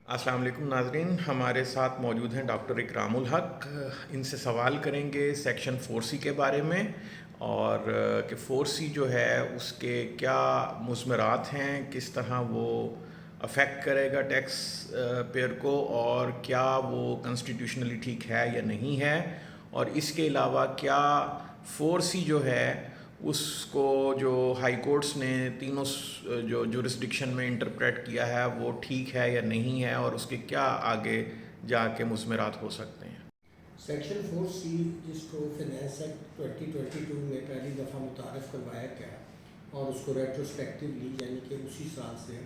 السلام علیکم ناظرین، ہمارے ساتھ موجود ہیں ڈاکٹر اکرام الحق۔ ان سے سوال کریں گے سیکشن 4C کے بارے میں، اور کہ 4C جو ہے اس کے کیا مضمرات ہیں، کس طرح وہ افیکٹ کرے گا ٹیکس پیئر کو، اور کیا وہ کنسٹیٹیوشنلی ٹھیک ہے یا نہیں ہے، اور اس کے علاوہ کیا 4C جو ہے اس کو جو ہائی کورٹس نے تینوں جو جورسڈکشن میں انٹرپریٹ کیا ہے وہ ٹھیک ہے یا نہیں ہے، اور اس کے کیا آگے جا کے مضمرات ہو سکتے ہیں۔ سیکشن 4C جس کو فنانس ایکٹ 2022 میں پہلی دفعہ متعارف کروایا گیا اور اس کو ریٹروسپیکٹیولی یعنی کہ اسی سال سے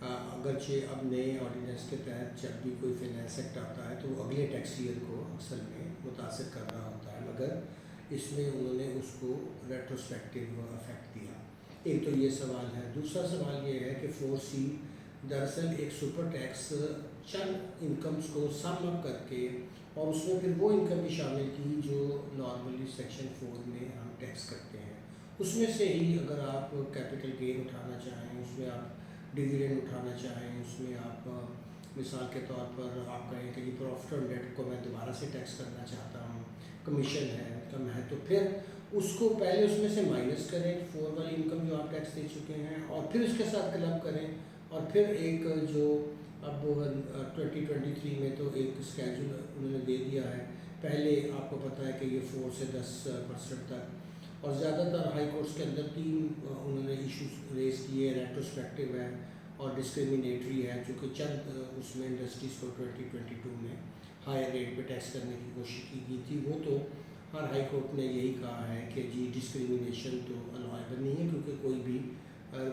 اگرچہ اب نئے آرڈیننس کے تحت جب بھی کوئی فنانس ایکٹ آتا ہے تو وہ اگلے ٹیکس ایئر کو اصل میں متاثر کر رہا ہوتا ہے، مگر اس میں انہوں نے اس کو ریٹروسپیکٹیو افیکٹ دیا۔ ایک تو یہ سوال ہے۔ دوسرا سوال یہ ہے کہ 4C دراصل ایک سپر ٹیکس چند انکمز کو سم اپ کر کے اور اس میں پھر وہ انکم بھی شامل کی جو نارملی سیکشن 4 میں ہم ٹیکس کرتے ہیں۔ اس میں سے ہی اگر آپ کیپٹل گین اٹھانا چاہیں، اس میں آپ ڈویڈنڈ اٹھانا چاہیں، اس میں آپ مثال کے طور پر آپ کہیں کہ یہ پروفٹ آن ڈیٹ کو میں دوبارہ سے ٹیکس کرنا چاہتا ہوں، کمیشن ہے، انکم ہے، تو پھر اس کو پہلے اس میں سے مائنس کریں 4 والی انکم جو آپ ٹیکس دے چکے ہیں، اور پھر اس کے ساتھ کلب کریں، اور پھر ایک جو اب 2023 میں تو ایک اسکیجول انہوں نے دے دیا ہے۔ پہلے آپ کو پتہ ہے کہ یہ 4 سے 10% تک، اور زیادہ تر ہائی کورٹس کے اندر 3 انہوں نے ایشوز ریز کیے، ریٹروسپیکٹیو ہے اور ڈسکریمنیٹری ہے، چونکہ چند اس میں انڈسٹریز کو 2022 میں ہائر ریٹ پہ ٹیکس کرنے کی کوشش کی گئی تھی۔ وہ تو ہر ہائی کورٹ نے یہی کہا ہے کہ جی ڈسکریمنیشن تو الائبل نہیں ہے، کیونکہ کوئی بھی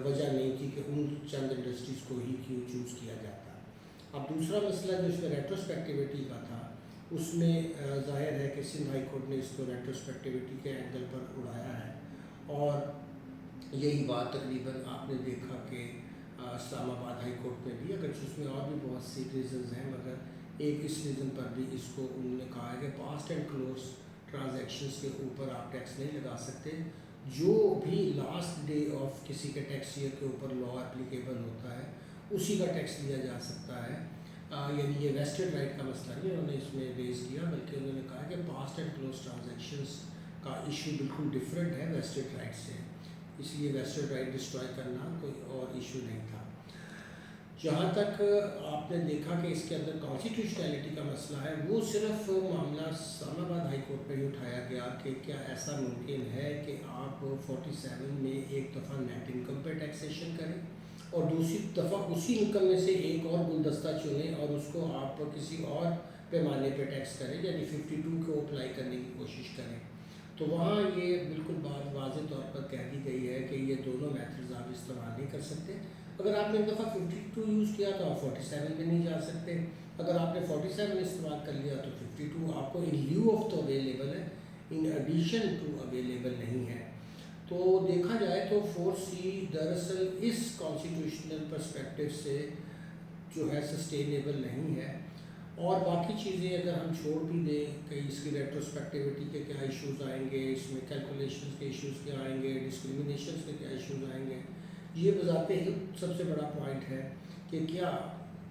وجہ نہیں تھی کہ ان چند انڈسٹریز کو ہی کیوں چوز کیا جاتا۔ اب دوسرا مسئلہ جو اس میں ریٹروسپیکٹیوٹی کا تھا، اس میں ظاہر ہے کہ سندھ ہائی کورٹ نے اس کو ریٹروسپیکٹیوٹی کے اینگل پر اڑایا ہے، اور یہی بات تقریباً آپ نے دیکھا کہ اسلام آباد ہائی کورٹ میں بھی، اگرچہ اس میں اور بھی بہت سی ریزنز ہیں، مگر ایک اس ریزن پر بھی اس کو انہوں نے کہا ہے کہ پاسٹ اینڈ کلوز ٹرانزیکشنز کے اوپر آپ ٹیکس نہیں لگا سکتے، جو بھی لاسٹ ڈے آف کسی کے ٹیکس ایئر کے اوپر لا اپلیکیبل ہوتا ہے اسی کا ٹیکس لیا جا سکتا ہے۔ یعنی یہ ویسٹڈ رائٹ کا مسئلہ نہیں انہوں نے اس میں ریز کیا، بلکہ انہوں نے کہا کہ پاسٹ اینڈ کلوز ٹرانزیکشنز کا ایشو بالکل ڈفرینٹ ہے ویسٹڈ رائٹ سے، اس لیے ویسٹڈ رائٹ ڈسٹرائے کرنا کوئی اور ایشو نہیں تھا۔ جہاں تک آپ نے دیکھا کہ اس کے اندر کانسٹیٹیوشنلٹی کا مسئلہ ہے، وہ صرف معاملہ اسلام آباد ہائی کورٹ میں ہی اٹھایا گیا کہ کیا ایسا ممکن ہے کہ آپ 47 میں ایک دفعہ نیٹ انکم پہ ٹیکسیشن کریں اور دوسری دفعہ اسی انکم میں سے ایک اور گلدستہ چنیں اور اس کو آپ کسی اور پیمانے پہ ٹیکس کریں، یعنی 52 کو اپلائی کرنے کی کوشش کریں۔ تو وہاں یہ بالکل بات واضح طور پر کہہ دی گئی ہے کہ یہ دونوں میتھڈز آپ استعمال نہیں کر سکتے۔ اگر آپ نے ایک دفعہ 52 یوز کیا تو آپ 47 میں نہیں جا سکتے، اگر آپ نے 47 استعمال کر لیا تو 52 آپ کو ان لیو آف تو اویلیبل ہے، ان ایڈیشن ٹو اویلیبل نہیں ہے۔ تو دیکھا جائے تو 4C دراصل اس کانسٹیٹیوشنل پرسپیکٹیو سے جو ہے سسٹینیبل نہیں ہے، اور باقی چیزیں اگر ہم چھوڑ بھی دیں کہ اس کی ریٹروسپیکٹیوٹی کے کیا ایشوز آئیں گے، اس میں کیلکولیشنز کے ایشوز کیا آئیں گے، ڈسکریمنیشنز کے کیا ایشوز آئیں گے، یہ بذات ہی سب سے بڑا پوائنٹ ہے کہ کیا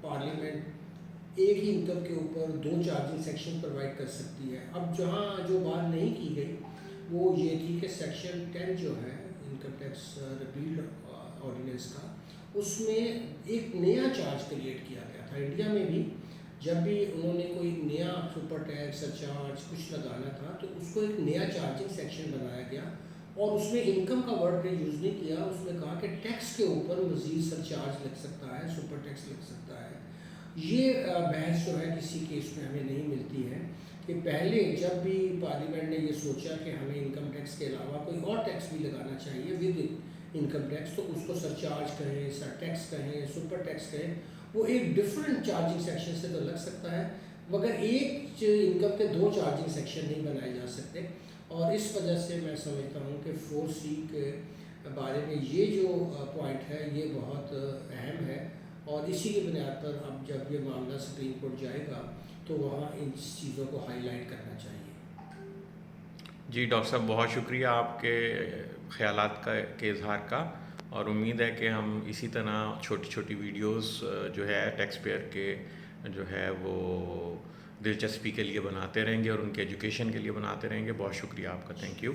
پارلیمنٹ ایک ہی انکم کے اوپر 2 چارجنگ سیکشن پرووائڈ کر سکتی ہے۔ اب جہاں جو بات نہیں کی گئی وہ یہ تھی کہ سیکشن 10 جو ہے انکم ٹیکس ریپیل آرڈیننس کا، اس میں ایک نیا چارج کریٹ کیا گیا تھا۔ انڈیا میں بھی جب بھی انہوں نے کوئی نیا سپر ٹیکس چارج کچھ لگانا تھا تو اس کو ایک نیا چارجنگ سیکشن بنایا گیا، اور اس میں انکم کا ورڈ نے یوز نہیں کیا، اس میں کہا کہ ٹیکس کے اوپر مزید سر چارج لگ سکتا ہے، سپر ٹیکس لگ سکتا ہے۔ یہ بحث جو ہے کسی کیس میں ہمیں نہیں ملتی ہے کہ پہلے جب بھی پارلیمنٹ نے یہ سوچا کہ ہمیں انکم ٹیکس کے علاوہ کوئی اور ٹیکس بھی لگانا چاہیے ود انکم ٹیکس، تو اس کو سر چارج کہیں، سر ٹیکس کہیں، سپر ٹیکس کہیں، وہ ایک ڈفرینٹ چارجنگ سیکشن سے تو لگ سکتا ہے، مگر ایک انکم کے 2 چارجنگ سیکشن نہیں بنائے جا سکتے، اور اس وجہ سے میں سمجھتا ہوں کہ 4C کے بارے میں یہ جو پوائنٹ ہے یہ بہت اہم ہے، اور اسی کی بنیاد پر اب جب یہ معاملہ سپریم کورٹ جائے گا تو وہاں ان چیزوں کو ہائی لائٹ کرنا چاہیے۔ جی ڈاکٹر صاحب، بہت شکریہ آپ کے خیالات کا کے اظہار کا، اور امید ہے کہ ہم اسی طرح چھوٹی چھوٹی ویڈیوز جو ہے ٹیکس پیئر کے جو ہے وہ دلچسپی کے لیے بناتے رہیں گے اور ان کے ایجوکیشن کے لیے بناتے رہیں گے. بہت شکریہ آپ کا. Thank you.